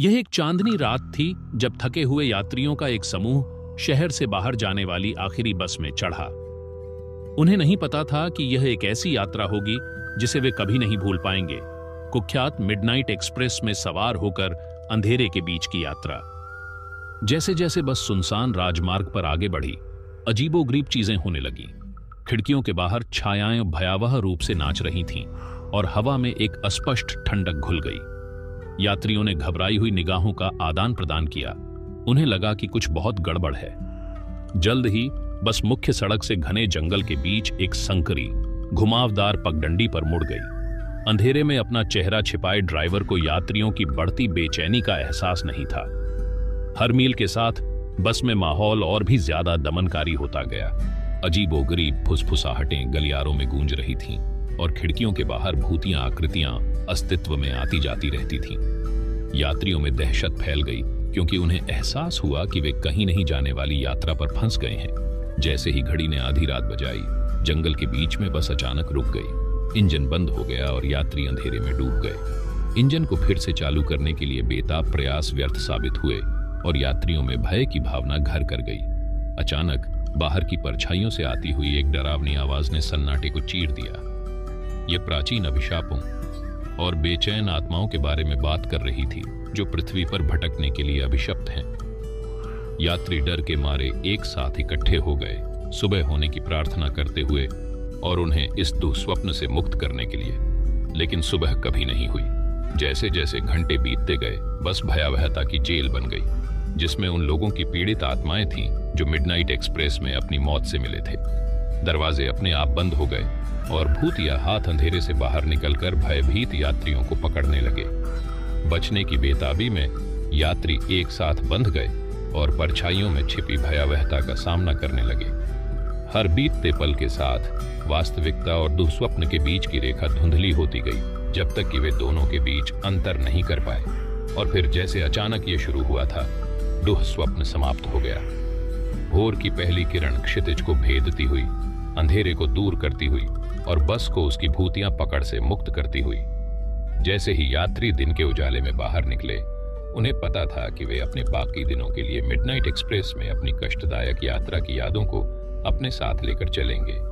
यह एक चांदनी रात थी जब थके हुए यात्रियों का एक समूह शहर से बाहर जाने वाली आखिरी बस में चढ़ा। उन्हें नहीं पता था कि यह एक ऐसी यात्रा होगी जिसे वे कभी नहीं भूल पाएंगे। कुख्यात मिडनाइट एक्सप्रेस में सवार होकर अंधेरे के बीच की यात्रा। जैसे जैसे बस सुनसान राजमार्ग पर आगे बढ़ी, अजीबोगरीब चीजें होने लगीं। खिड़कियों के बाहर छायाएं भयावह रूप से नाच रही थीं और हवा में एक अस्पष्ट ठंडक घुल गई। यात्रियों ने घबराई हुई निगाहों का आदान प्रदान किया। उन्हें लगा कि कुछ बहुत गड़बड़ है। जल्द ही बस मुख्य सड़क से घने जंगल के बीच एक संकरी, घुमावदार पगडंडी पर मुड़ गई। अंधेरे में अपना चेहरा छिपाए ड्राइवर को यात्रियों की बढ़ती बेचैनी का एहसास नहीं था। हर मील के साथ बस में माहौल और भी ज्यादा दमनकारी होता गया। अजीबोगरीब फुसफुसाहटें गलियारों में गूंज रही थीं और खिड़कियों के बाहर भूतियां आकृतियां अस्तित्व में आती जाती रहती थीं। यात्रियों में दहशत फैल गई क्योंकि उन्हें एहसास हुआ कि वे कहीं नहीं जाने वाली यात्रा पर फंस गए हैं। जैसे ही घड़ी ने आधी रात बजाई, जंगल के बीच में बस अचानक रुक गई। इंजन बंद हो गया और यात्री अंधेरे में डूब गए। इंजन को फिर से चालू करने के लिए बेताब प्रयास व्यर्थ साबित हुए और यात्रियों में भय की भावना घर कर गई। अचानक बाहर की परछाइयों से आती हुई एक डरावनी आवाज ने सन्नाटे को चीर दिया। ये प्राचीन अभिशापों और बेचैन आत्माओं के बारे में बात कर रही थी जो पृथ्वी पर भटकने के लिए अभिशप्त हैं। यात्री डर के मारे एक साथ इकट्ठे हो गए, सुबह होने की प्रार्थना करते हुए और उन्हें इस दुस्वप्न से मुक्त करने के लिए। लेकिन सुबह कभी नहीं हुई। जैसे जैसे घंटे बीतते गए, बस भयावहता की जेल बन गई, जिसमें उन लोगों की पीड़ित आत्माएं थीं जो मिडनाइट एक्सप्रेस में अपनी मौत से मिले थे। दरवाजे अपने आप बंद हो गए और भूतिया हाथ अंधेरे से बाहर निकलकर भयभीत यात्रियों को पकड़ने लगे। बचने की बेताबी में यात्री एक साथ बंध गए और परछाइयों में छिपी भयावहता का सामना करने लगे। हर बीतते पल के साथ वास्तविकता और दुःस्वप्न के बीच की रेखा धुंधली होती गई, जब तक कि वे दोनों के बीच अंतर नहीं कर पाए। और फिर जैसे अचानक ये शुरू हुआ था, दुःस्वप्न समाप्त हो गया। भोर की पहली किरण क्षितिज को भेदती हुई, अंधेरे को दूर करती हुई और बस को उसकी भूतियां पकड़ से मुक्त करती हुई। जैसे ही यात्री दिन के उजाले में बाहर निकले, उन्हें पता था कि वे अपने बाकी दिनों के लिए मिडनाइट एक्सप्रेस में अपनी कष्टदायक यात्रा की यादों को अपने साथ लेकर चलेंगे।